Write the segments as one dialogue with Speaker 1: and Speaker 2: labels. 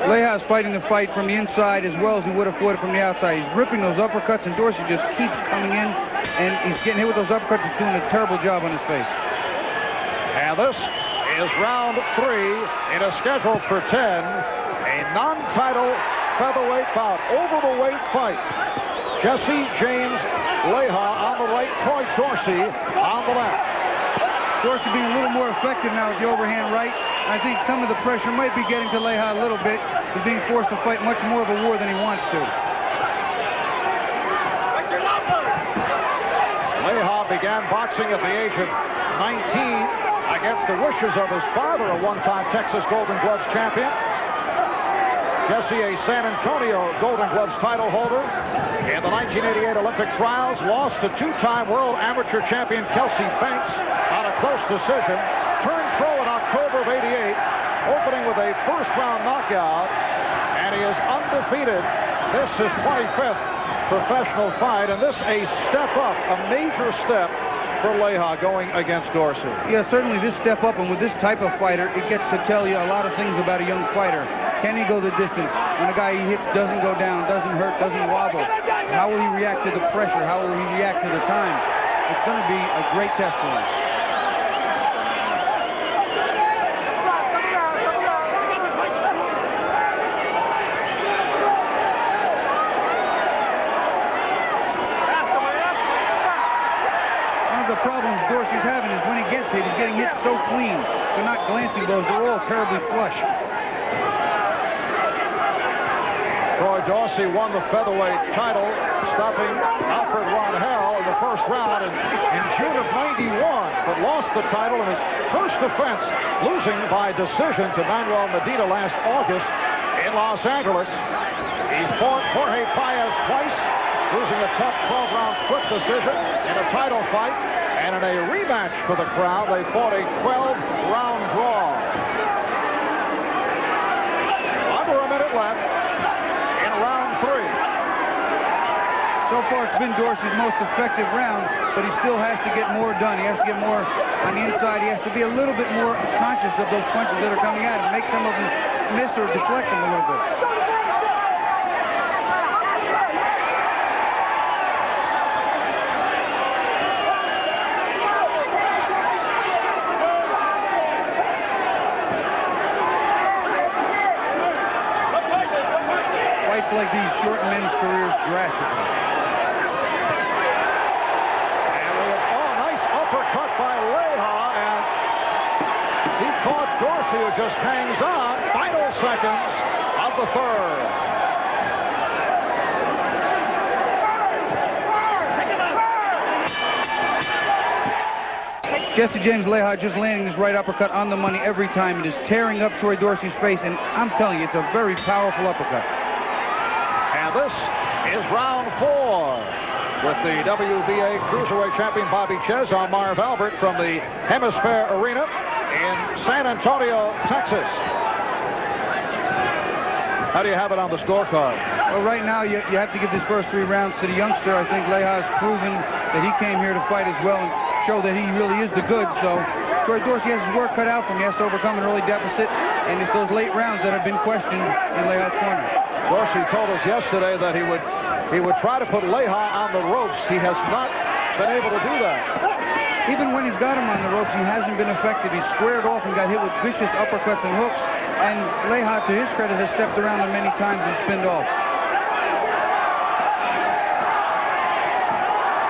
Speaker 1: Leija is fighting the fight from the inside as well as he would have fought it from the outside. He's ripping those uppercuts, and Dorsey just keeps coming in, and he's getting hit with those uppercuts. He's doing a terrible job on his face.
Speaker 2: And this is round 3. It is scheduled for 10. A non-title featherweight bout, over-the-weight fight. James Leija on the right, Dorsey on the left.
Speaker 1: Dorsey being a little more effective now with the overhand right. I think some of the pressure might be getting to Leija a little bit. He's being forced to fight much more of a war than he wants to.
Speaker 2: Leija began boxing at the age of 19 against the wishes of his father, a one-time Texas Golden Gloves champion. Jesse, a San Antonio Golden Gloves title holder in the 1988 Olympic trials, lost to two-time world amateur champion Kelsey Banks on a close decision. Turned pro in October of '88, opening with a first-round knockout, and he is undefeated. This is 25th professional fight, and this a step up, a major step for Leija going against Dorsey.
Speaker 1: Yeah, certainly this step up, and with this type of fighter, it gets to tell you a lot of things about a young fighter. Can he go the distance? When a guy he hits doesn't go down, doesn't hurt, doesn't wobble? How will he react to the pressure? How will he react to the time? It's going to be a great test for him. One of the problems Dorsey's having is when he gets hit, he's getting hit so clean. They're not glancing blows, they're all terribly flush.
Speaker 2: Dorsey won the featherweight title, stopping Alfred Ron-Hell in the first round in June of '91, but lost the title in his first defense, losing by decision to Manuel Medina last August in Los Angeles. He's fought Jorge Paez twice, losing a tough 12-round split decision in a title fight, and in a rematch for the crowd, they fought a 12-round brawl. Under a minute left. Round 3.
Speaker 1: So far, it's been Dorsey's most effective round, but he still has to get more done. He has to get more on the inside. He has to be a little bit more conscious of those punches that are coming at him, make some of them miss or deflect them a little bit. Like these shorten men's careers drastically.
Speaker 2: And we have, nice uppercut by Leija, and he caught Dorsey, who just hangs on. Final seconds of the third.
Speaker 1: James Leija just landing his right uppercut on the money every time. It is tearing up Troy Dorsey's face, and I'm telling you, it's a very powerful uppercut.
Speaker 2: And this is round 4 with the WBA Cruiserweight champion Bobby Chez on Marv Albert from the Hemisphere Arena in San Antonio, Texas. How do you have it on the scorecard?
Speaker 1: Well, right now, you have to give these first 3 rounds to the youngster. I think Leija has proven that he came here to fight as well and show that he really is the goods. So Troy Dorsey has his work cut out for him. He has to overcome an early deficit, and it's those late rounds that have been questioned in Leija's corner.
Speaker 2: Dorsey told us yesterday that he would try to put Leija on the ropes. He has not been able to do that.
Speaker 1: Even when he's got him on the ropes, he hasn't been effective. He's squared off and got hit with vicious uppercuts and hooks. And Leija, to his credit, has stepped around him many times and spinned off.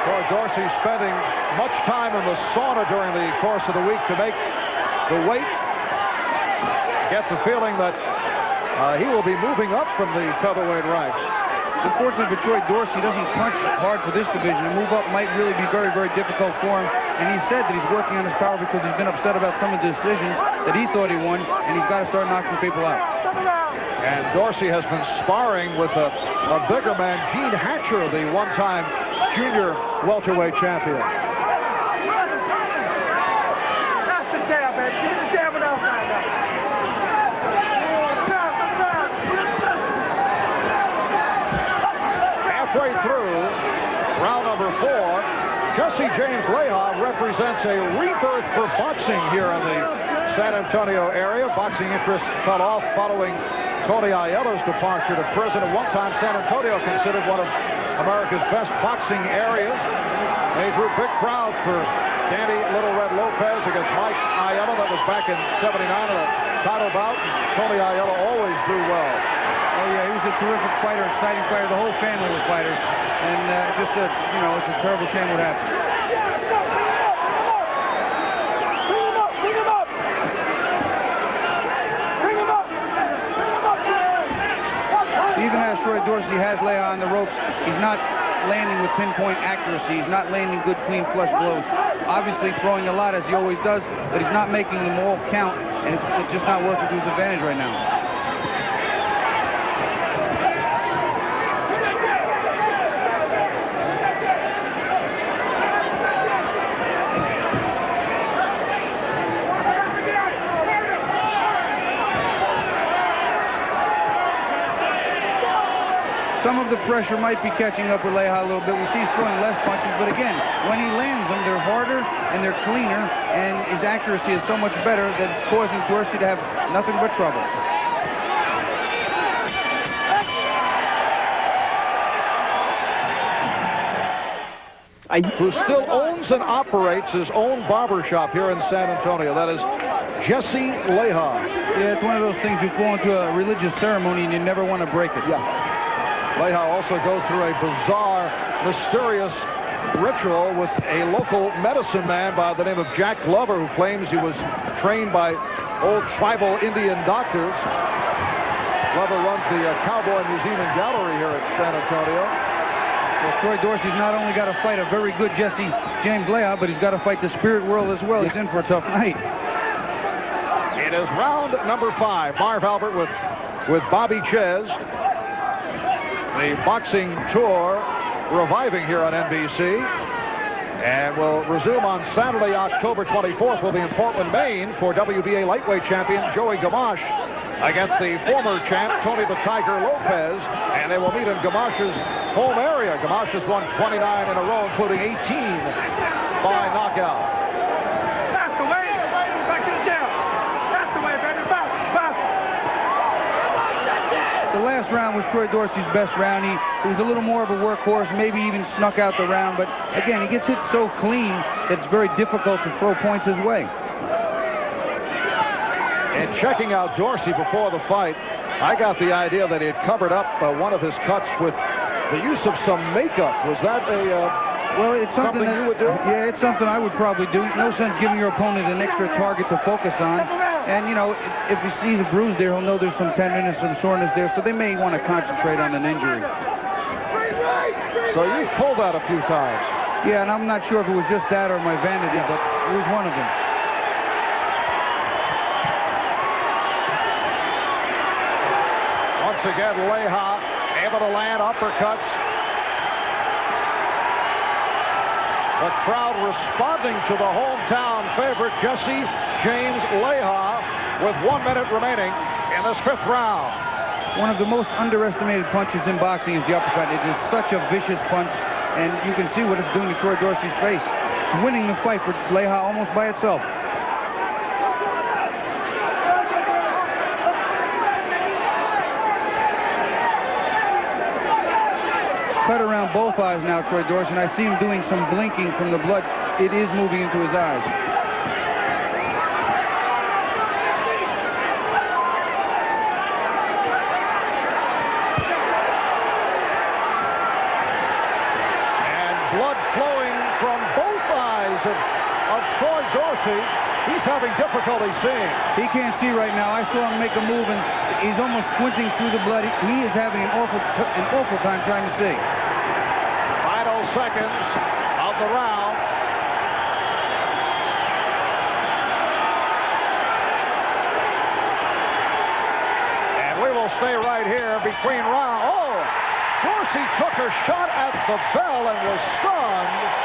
Speaker 2: Troy Dorsey spending much time in the sauna during the course of the week to make the weight. Get the feeling that he will be moving up from the featherweight ranks.
Speaker 1: Unfortunately for Troy Dorsey, he doesn't punch hard for this division. A move up might really be very, very difficult for him. And he said that he's working on his power because he's been upset about some of the decisions that he thought he won, and he's got to start knocking people out.
Speaker 2: And Dorsey has been sparring with a bigger man, Gene Hatcher, the one-time junior welterweight champion.
Speaker 3: That's the jab, baby. Get the jab without that.
Speaker 2: Halfway through round number 4, James Leija represents a rebirth for boxing here in the San Antonio area. Boxing interest fell off following Tony Aiello's departure to prison. At one time, San Antonio considered one of America's best boxing areas. They drew big crowds for Danny Little Red Lopez against Mike Aiello. That was back in '79 in a title bout. Tony Aiello always drew well.
Speaker 1: Oh yeah, he was a terrific fighter, exciting fighter. The whole family was fighters, and just you know, it's a terrible shame what happened. Even as Troy Dorsey has Leija on the ropes, he's not landing with pinpoint accuracy. He's not landing good, clean, flush blows. Obviously throwing a lot, as he always does, but he's not making them all count, and it's just not working to his advantage right now. Some of the pressure might be catching up with Leija a little bit. We see he's throwing less punches, but again, when he lands them, they're harder and they're cleaner, and his accuracy is so much better that it's causing Dorsey to have nothing but trouble.
Speaker 2: Who still owns and operates his own barbershop here in San Antonio. That is James Leija.
Speaker 1: Yeah, it's one of those things you fall into a religious ceremony and you never want to break it.
Speaker 2: Yeah. Leija also goes through a bizarre, mysterious ritual with a local medicine man by the name of Jack Glover, who claims he was trained by old tribal Indian doctors. Glover runs the Cowboy Museum and Gallery here at San Antonio.
Speaker 1: Well, Troy Dorsey's not only got to fight a very good James Leija, but he's got to fight the spirit world as well. He's in for a tough night.
Speaker 2: It is round number 5. Marv Albert with Bobby Ches. The boxing tour reviving here on NBC. And will resume on Saturday, October 24th. Will be in Portland, Maine for WBA lightweight champion Joey Gamache against the former champ Tony the Tiger Lopez. And they will meet in Gamache's home area. Gamache has won 29 in a row, including 18 by knockout.
Speaker 3: That's the way. Back to the jail. That's the way, baby. Back.
Speaker 1: The last round was Troy Dorsey's best round. He was a little more of a workhorse, maybe even snuck out the round. But again, he gets hit so clean that it's very difficult to throw points his way.
Speaker 2: And checking out Dorsey before the fight, I got the idea that he had covered up one of his cuts with the use of some makeup. Was that
Speaker 1: well, it's something that
Speaker 2: you would do?
Speaker 1: Yeah, it's something I would probably do. No sense giving your opponent an extra target to focus on. And, you know, if you see the bruise there, he'll know there's some tenderness, some soreness there, so they may want to concentrate on an injury.
Speaker 2: So you've pulled that a few times.
Speaker 1: Yeah, and I'm not sure if it was just that or my vanity, but it was one of them.
Speaker 2: Once again, Leija able to land uppercuts. The crowd responding to the hometown favorite, James Leija, with 1 minute remaining in this 5th round.
Speaker 1: One of the most underestimated punches in boxing is the uppercut. It is such a vicious punch, and you can see what it's doing to Troy Dorsey's face. It's winning the fight for Leija almost by itself. Cut around both eyes now, Troy Dorsey, and I see him doing some blinking from the blood. It is moving into his eyes.
Speaker 2: And blood flowing from both eyes of Troy Dorsey. He's having difficulty seeing.
Speaker 1: He can't see right now. I saw him make a move, and he's almost squinting through the blood. He is having an awful time trying to see.
Speaker 2: Final seconds of the round. And we will stay right here between rounds. Oh, Dorsey took a shot at the bell and was stunned.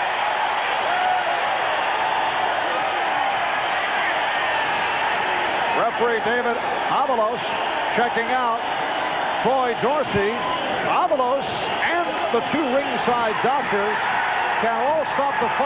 Speaker 2: Referee David Avalos checking out Troy Dorsey. Avalos and the 2 ringside doctors can all stop the fight.